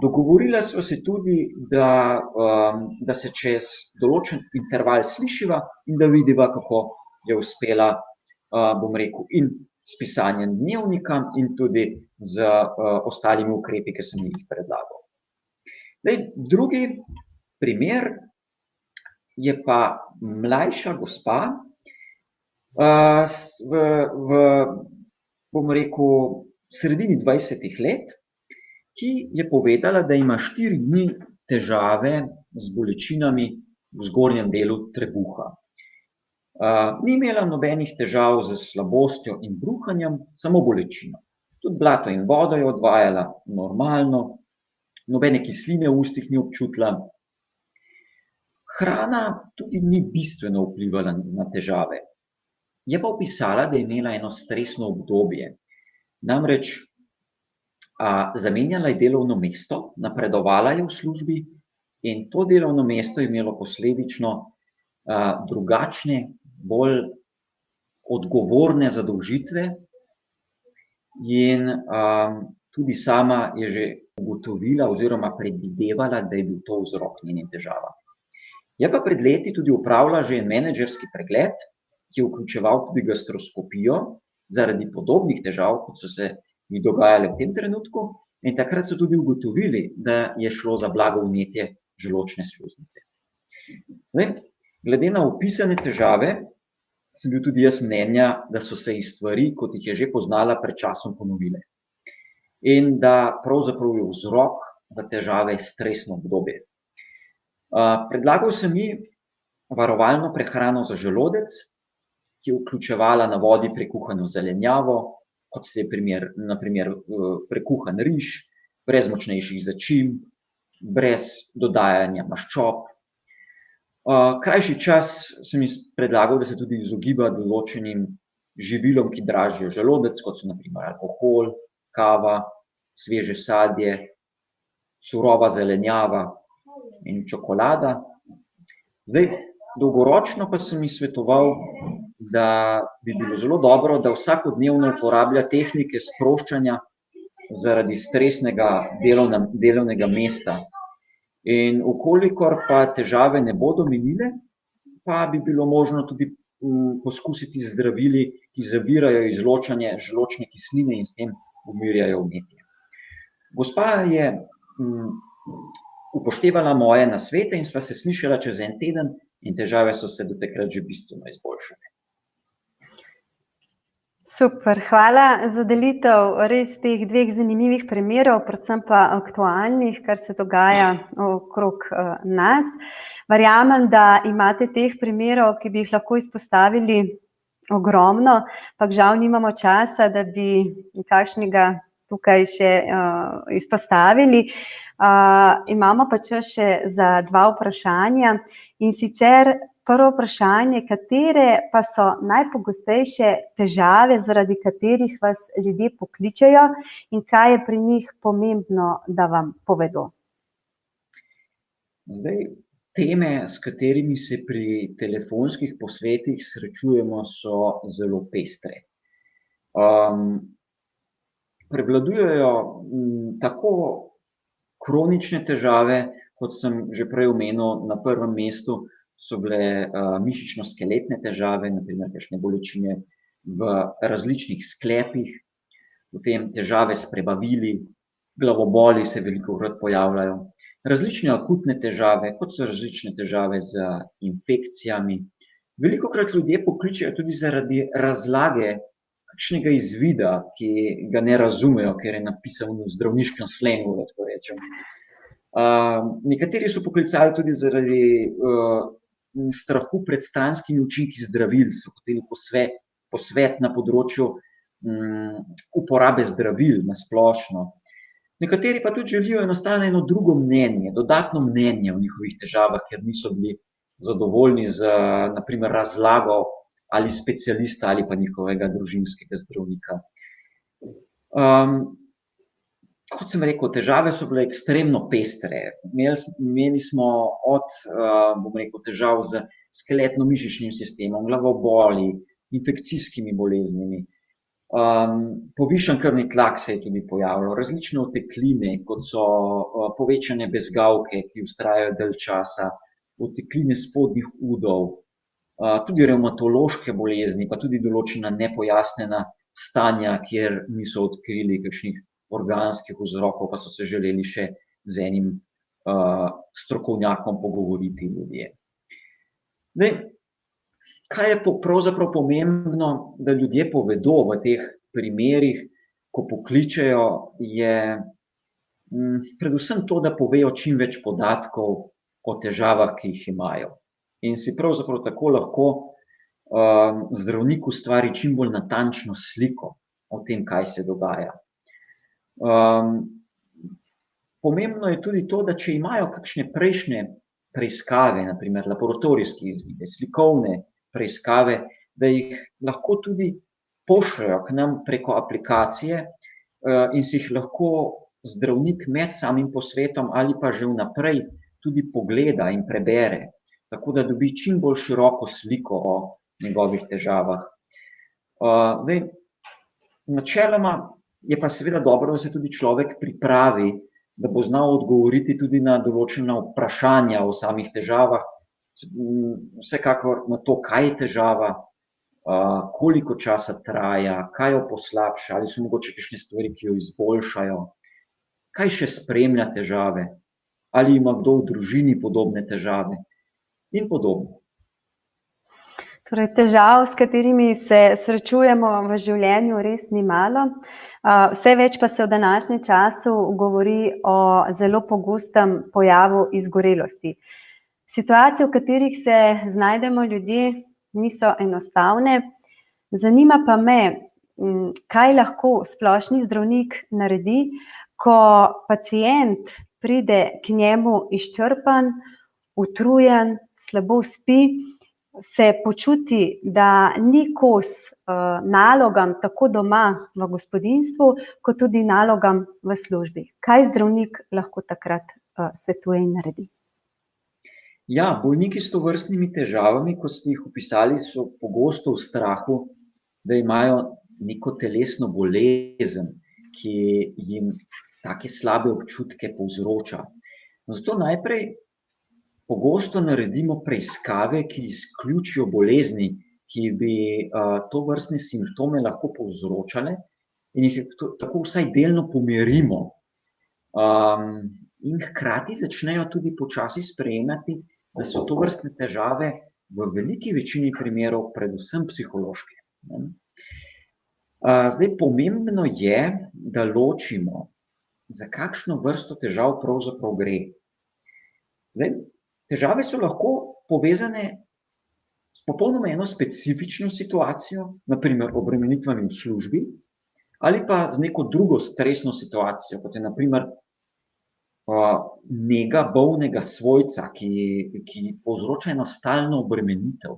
Dogovorila sva se tudi, da se čez določen interval slišiva in da vidiva, kako je uspela, in s pisanjem dnevnika in tudi z ostalimi ukrepi, ki sem jih predlagal. Drugi primer je pa mlajša gospa, bom rekel, sredini 20 let, ki je povedala, da ima 4 dni težave z bolečinami v zgornjem delu trebuha. Ni imela nobenih težav z slabostjo in bruhanjem, samo bolečino. Tudi blato in vodo je odvajala normalno, nobene kisline v ustih ni občutila. Hrana tudi ni bistveno vplivala na težave. Je pa opisala, da je imela eno stresno obdobje. Namreč zamenjala je delovno mesto, napredovala je v službi in to delovno mesto je imelo posledično drugačne, bolj odgovorne zadolžitve in tudi sama je že ugotovila oziroma predvidevala, da je bil to vzrok njenim težavam. Je pa pred leti tudi opravila že menedžerski pregled, ki je vključeval tudi gastroskopijo zaradi podobnih težav, kot so se ji dogajale v tem trenutku, in takrat so tudi ugotovili, da je šlo za blago vnetje želodčne sluznice. Glede na opisane težave, sem bil tudi jaz mnenja, da so se ji stvari, kot jih je že poznala, pred časom ponovile. In da pravzaprav je vzrok za težave stresno obdobje. Predlagal sem ji varovalno prehrano za želodec, ki je vključevala na vodi prekuhano zelenjavo, kot je na primer prekuhan riž, brez močnejših začimb, brez dodajanja maščob. Krajši čas sem ji predlagal, da se tudi izogiba določenim živilom, ki dražijo želodec, kot so na primer alkohol, kava, sveže sadje, surova zelenjava in čokolada. Dolgoročno pa sem ji svetoval, da bi bilo zelo dobro, da vsakodnevno uporablja tehnike sproščanja zaradi stresnega delovnega mesta. In vkolikor pa težave ne bodo minile, pa bi bilo možno tudi poskusiti z zdravili, ki zavirajo izločanje želodčne kisline in s tem umirjajo vnetje. Gospa je upoštevala moje nasvete in sva se slišala čez en teden in težave so se do takrat že bistveno izboljšale. Super, hvala za delitev res teh 2 zanimivih primerov, predvsem pa aktualnih, kar se dogaja okrog nas. Verjamem, da imate teh primerov, ki bi jih lahko izpostavili ogromno, pa žal nimamo časa, da bi kakšnega tukaj še izpostavili. Imamo pa čas še za 2 vprašanja in sicer prvo vprašanje, katere pa so najpogostejše težave, zaradi katerih vas ljudje pokličejo in kaj je pri njih pomembno, da vam povedo? Teme, s katerimi se pri telefonskih posvetih srečujemo, so zelo pestre. Prevladujejo tako kronične težave, kot sem že prej omenil, na prvem mestu so bile mišično-skeletne težave, na primer kakšne bolečine v različnih sklepih, potem težave s prebavili, glavoboli se velikokrat pojavljajo, različne akutne težave, kot so različne težave z infekcijami. Velikokrat ljudje pokličejo tudi zaradi razlage kakšnega izvida, ki ga ne razumejo, ker je napisan v zdravniškem slengu, da tako rečem. Nekateri so poklicali tudi zaradi strahu pred stranskimi učinki zdravil, so hoteli posvet na področju uporabe zdravil na splošno. Nekateri pa tudi želijo enostavno eno drugo mnenje, dodatno mnenje o njihovih težavah, ker niso bili zadovoljni z, na primer, razlago ali specialista ali pa njihovega družinskega zdravnika. Kot sem rekel, težave so bile ekstremno pestre. Imeli smo od, težav z skeletno-mišičnim sistemom, glavoboli, infekcijskimi boleznimi. Povišan krvni tlak se je tudi pojavljal, različne otekline, kot so povečane bezgavke, ki vztrajajo dalj časa, otekline spodnjih udov, tudi revmatološke bolezni, pa tudi določena nepojasnjena stanja, kjer niso odkrili kakšnih organskih vzrokov, pa so se želeli še z enim strokovnjakom pogovoriti ljudje. Zdaj, kaj je pravzaprav pomembno, da ljudje povedo v teh primerih, ko pokličejo, je predvsem to, da povejo čim več podatkov o težavah, ki jih imajo. In si pravzaprav tako lahko zdravnik ustvari čim bolj natančno sliko o tem, kaj se dogaja. Pomembno je tudi to, da če imajo kakšne prejšnje preiskave, na primer laboratorijske izvide, slikovne preiskave, da jih lahko tudi pošljejo k nam preko aplikacije in si jih lahko zdravnik med samim posvetom ali pa že vnaprej tudi pogleda in prebere, tako da dobi čim bolj široko sliko o njegovih težavah. Zdaj, načeloma je pa seveda dobro, da se tudi človek pripravi, da bo znal odgovoriti tudi na določena vprašanja o samih težavah, vsekakor na to, kaj je težava, koliko časa traja, kaj jo poslabša, ali so mogoče kakšne stvari, ki jo izboljšajo, kaj še spremlja težave, ali ima kdo v družini podobne težave in podobno. Torej, težav, s katerimi se srečujemo v življenju, res ni malo. Vse več pa se v današnjem času govori o zelo pogostem pojavu izgorelosti. Situacije, v katerih se znajdemo ljudje, niso enostavne. Zanima pa me, kaj lahko splošni zdravnik naredi, ko pacient pride k njemu izčrpan, utrujen, slabo spi, se počuti, da ni kos nalogam tako doma v gospodinjstvu, kot tudi nalogam v službi. Kaj zdravnik lahko takrat svetuje in naredi? Ja, bolniki s tovrstnimi težavami, kot ste jih opisali, so pogosto v strahu, da imajo neko telesno bolezen, ki jim take slabe občutke povzroča. Zato najprej pogosto naredimo preiskave, ki izključijo bolezni, ki bi tovrstne simptome lahko povzročale in jih tako vsaj delno pomirimo. In hkrati začnejo tudi počasi sprejemati, da so tovrstne težave v veliki večini primerov predvsem psihološke. Zdaj, pomembno je, da ločimo, za kakšno vrsto težav pravzaprav gre. Zdaj, težave so lahko povezane s popolnoma eno specifično situacijo, na primer obremenitvami v službi, ali pa z neko drugo stresno situacijo, kot je na primer nega bolnega svojca, ki povzroča eno stalno obremenitev.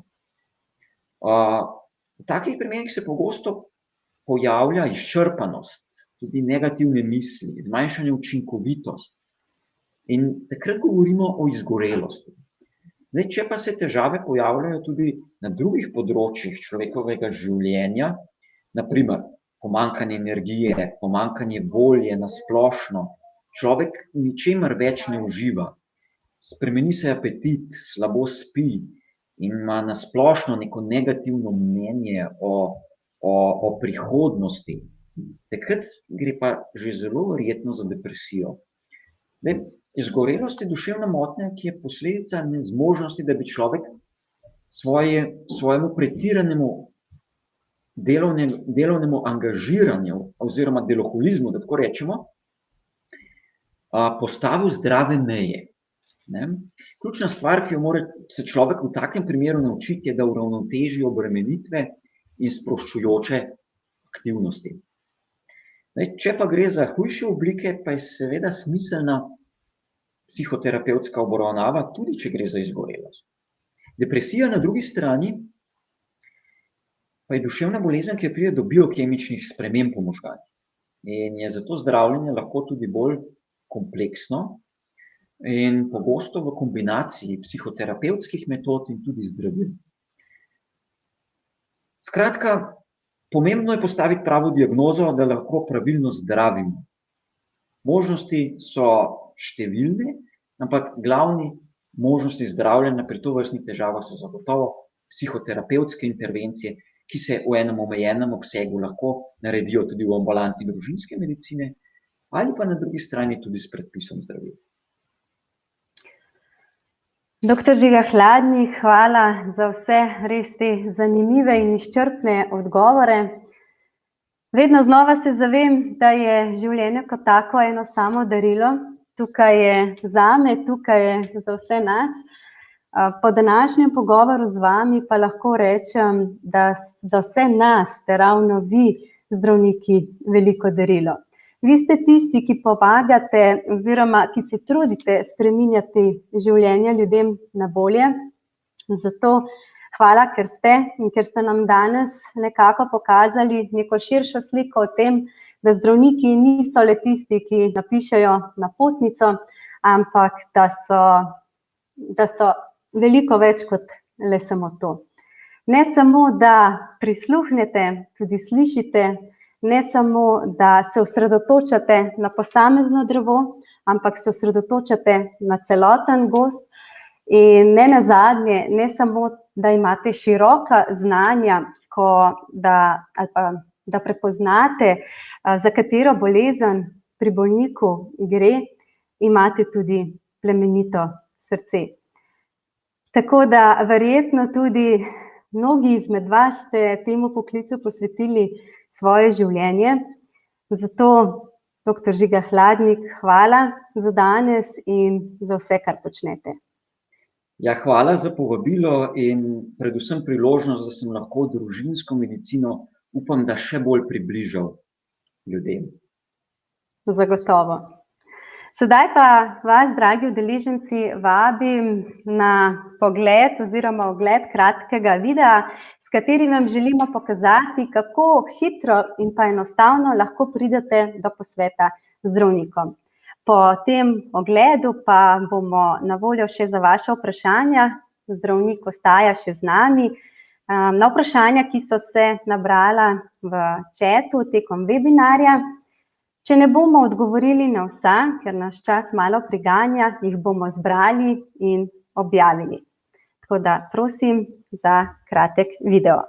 V takih primerih se pogosto pojavlja izčrpanost, tudi negativne misli, zmanjšanje učinkovitosti. In takrat govorimo o izgorelosti. Zdaj, če pa se težave pojavljajo tudi na drugih področjih človekovega življenja, na primer pomanjkanje energije, pomanjkanje volje na splošno, človek ničemer več ne uživa, spremeni se apetit, slabo spi in ima na splošno neko negativno mnenje o prihodnosti, takrat gre pa že zelo verjetno za depresijo. Zdaj, izgorelost je duševna motnja, ki je posledica nezmožnosti, da bi človek svojemu pretiranemu delovnemu angažiranju oziroma deloholizmu, da tako rečemo, postavil zdrave meje. Ključna stvar, ki jo mora se človek v takem primeru naučiti, je, da uravnoteži obremenitve in sproščujoče aktivnosti. Če pa gre za hujše oblike, pa je seveda smiselna psihoterapevtska obravnava, tudi če gre za izgorelost. Depresija na drugi strani pa je duševna bolezen, ki pride do biokemičnih sprememb v možganih. In je zato zdravljenje lahko tudi bolj kompleksno in pogosto v kombinaciji psihoterapevtskih metod in tudi zdravil. Skratka, pomembno je postaviti pravo diagnozo, da lahko pravilno zdravimo. Možnosti so številne, ampak glavni možnosti zdravljenja pri tovrstnih težavah so zagotovo psihoterapevtske intervencije, ki se v enem omejenem obsegu lahko naredijo tudi v ambulanti družinske medicine, ali pa na drugi strani tudi s predpisom zdravil. Dr. Žiga Hladnik, hvala za vse res te zanimive in izčrpne odgovore. Vedno znova se zavem, da je življenje kot tako eno samo darilo. Tukaj je zame, tukaj je za vse nas. Po današnjem pogovoru z vami pa lahko rečem, da za vse nas ste ravno vi, zdravniki, veliko darilo. Vi ste tisti, ki pomagate oziroma ki se trudite spreminjati življenja ljudem na bolje. Zato hvala, ker ste in ker ste nam danes nekako pokazali neko širšo sliko o tem, da zdravniki niso le tisti, ki napišejo napotnico, ampak da so veliko več kot le samo to. Ne samo, da prisluhnete, tudi slišite, ne samo, da se osredotočate na posamezno drevo, ampak se osredotočate na celoten gozd in ne nazadnje, ne samo, da imate široka znanja, da prepoznate, za katero bolezen pri bolniku gre, imate tudi plemenito srce. Tako da verjetno tudi mnogi izmed vas ste temu poklicu posvetili svoje življenje. Zato, dr. Žiga Hladnik, hvala za danes in za vse, kar počnete. Ja, hvala za povabilo in predvsem priložnost, da sem lahko družinsko medicino, upam, da še bolj približal ljudem. Zagotovo. Sedaj pa vas, dragi udeleženci, vabim na pogled oziroma ogled kratkega videa, s katerim vam želimo pokazati, kako hitro in pa enostavno lahko pridete do posveta z zdravnikom. Po tem ogledu pa bomo na voljo še za vaše vprašanja. Zdravnik ostaja še z nami. Na vprašanja, ki so se nabrala v chatu tekom webinarja. Če ne bomo odgovorili na vsa, ker nas čas malo priganja, jih bomo zbrali in objavili. Tako da prosim za kratek video.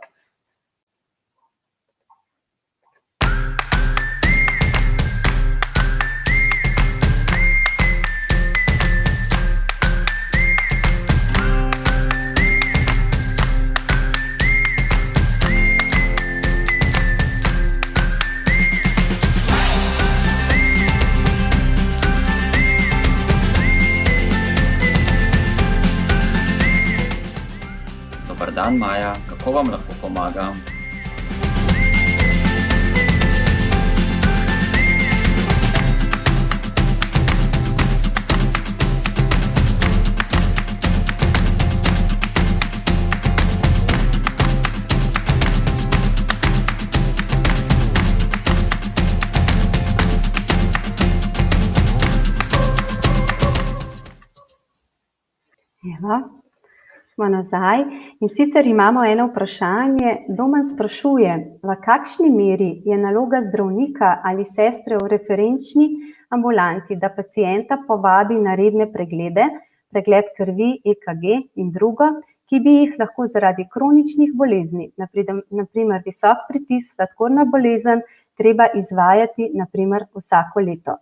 Dobar dan, Maja, kako vam lahko pomagam? Evo. Smo nazaj in sicer imamo eno vprašanje. Domen sprašuje, v kakšni meri je naloga zdravnika ali sestre v referenčni ambulanti, da pacienta povabi na redne preglede, pregled krvi, EKG in drugo, ki bi jih lahko zaradi kroničnih bolezni, na primer visok pritisk, sladkorna bolezen, treba izvajati na primer vsako leto.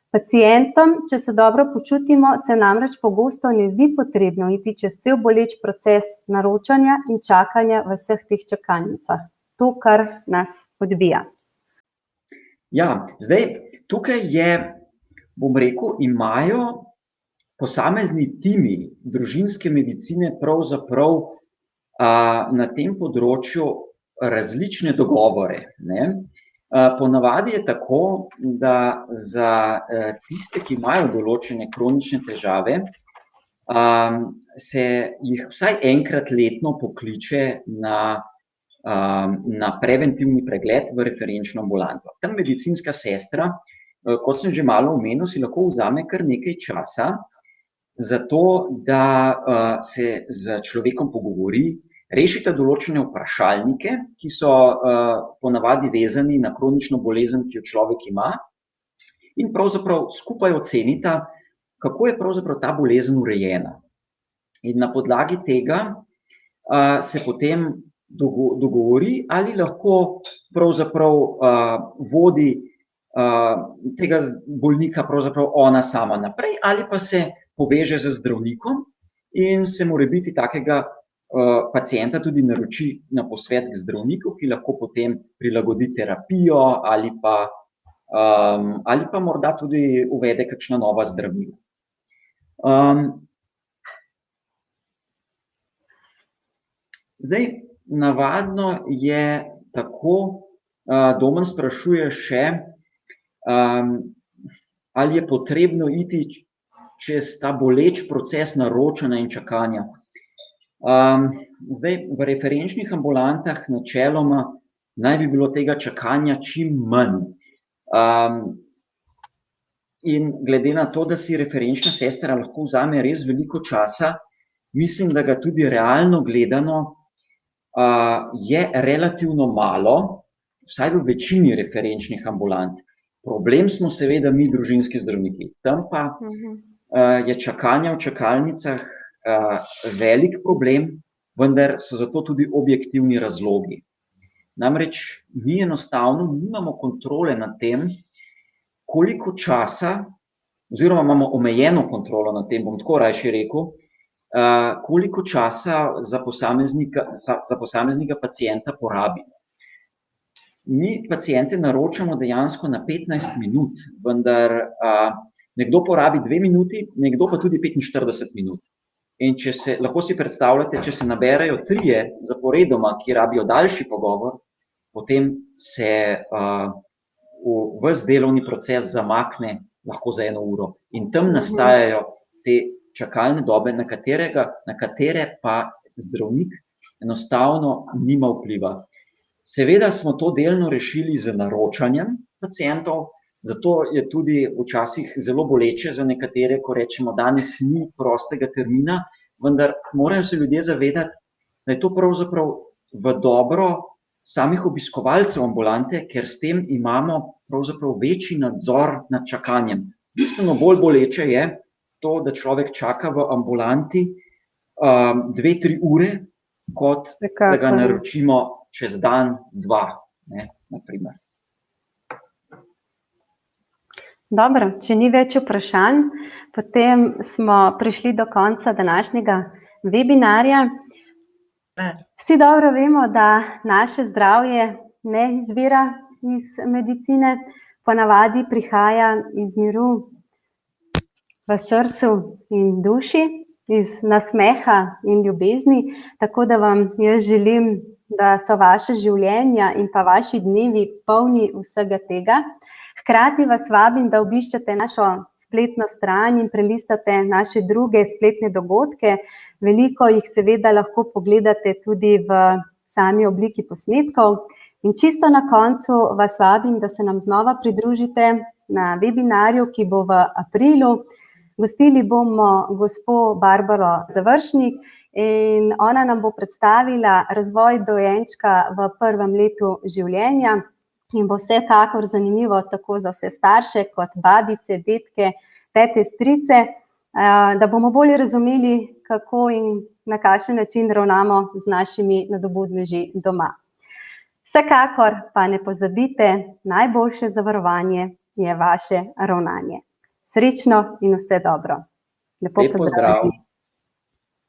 Pacientom, če se dobro počutimo, se namreč pogosto ne zdi potrebno iti čez cel boleč proces naročanja in čakanja v vseh teh čakalnicah. To, kar nas odbija. Ja, zdaj tukaj je, bom rekel, imajo posamezni timi družinske medicine pravzaprav na tem področju različne dogovore, ne? Ponavadi je tako, da za tiste, ki imajo določene kronične težave, se jih vsaj enkrat letno pokliče na preventivni pregled v referenčno ambulanto. Tam medicinska sestra, kot sem že malo omenil, si lahko vzame kar nekaj časa za to, da se z človekom pogovori, rešite določene vprašalnike, ki so ponavadi vezani na kronično bolezen, ki jo človek ima, in pravzaprav skupaj ocenita, kako je pravzaprav ta bolezen urejena. In na podlagi tega se potem dogovori, ali lahko pravzaprav vodi tega bolnika pravzaprav ona sama naprej, ali pa se poveže z zdravnikom in se morebiti takega pacienta tudi naroči na posvet k zdravniku, ki lahko potem prilagodi terapijo ali pa morda tudi uvede kakšna nova zdravila. Zdaj, navadno je tako, Domen sprašuje še, ali je potrebno iti čez ta boleč proces naročanja in čakanja. Zdaj, v referenčnih ambulantah načeloma naj bi bilo tega čakanja čim manj. In glede na to, da si referenčna sestra lahko vzame res veliko časa, mislim, da ga tudi realno gledano je relativno malo, vsaj v večini referenčnih ambulant. Problem smo seveda mi, družinski zdravniki. Tam pa je čakanje v čakalnicah velik problem, vendar so zato tudi objektivni razlogi. Namreč mi enostavno nimamo kontrole nad tem, koliko časa, oziroma imamo omejeno kontrolo nad tem, bom tako rajši rekel, koliko časa za posameznega pacienta porabimo. Mi paciente naročamo dejansko na 15 minut, vendar nekdo porabi 2 minuti, nekdo pa tudi 45 minut. In lahko si predstavljate, če se naberejo 3 zaporedoma, ki rabijo daljši pogovor, potem se ves delovni proces zamakne lahko za 1 uro. In tam nastajajo te čakalne dobe, na katere pa zdravnik enostavno nima vpliva. Seveda smo to delno rešili z naročanjem pacientov, zato je tudi včasih zelo boleče za nekatere, ko rečemo, danes ni prostega termina, vendar morajo se ljudje zavedati, da je to pravzaprav v dobro samih obiskovalcev ambulante, ker s tem imamo pravzaprav večji nadzor nad čakanjem. Bistveno bolj boleče je to, da človek čaka v ambulanti 2-3 ure, kot da ga naročimo čez dan, 2, na primer. Dobro, če ni več vprašanj, potem smo prišli do konca današnjega webinarja. Vsi dobro vemo, da naše zdravje ne izvira iz medicine, ponavadi prihaja iz miru v srcu in duši, iz nasmeha in ljubezni, tako da vam jaz želim, da so vaše življenja in pa vaši dnevi polni vsega tega. Hkrati vas vabim, da obiščete našo spletno stran in prelistate naše druge spletne dogodke. Veliko jih seveda lahko pogledate tudi v sami obliki posnetkov. In čisto na koncu vas vabim, da se nam znova pridružite na webinarju, ki bo v aprilu. Gostili bomo gospo Barbaro Završnik in ona nam bo predstavila razvoj dojenčka v 1. letu življenja in bo vsekakor zanimivo tako za vse starše kot babice, detke, tete, strice, da bomo bolje razumeli, kako in na kakšen način ravnamo z našimi nadobudneži doma. Vsekakor pa ne pozabite, najboljše zavarovanje je vaše ravnanje. Srečno in vse dobro. Lepo pozdravljeni.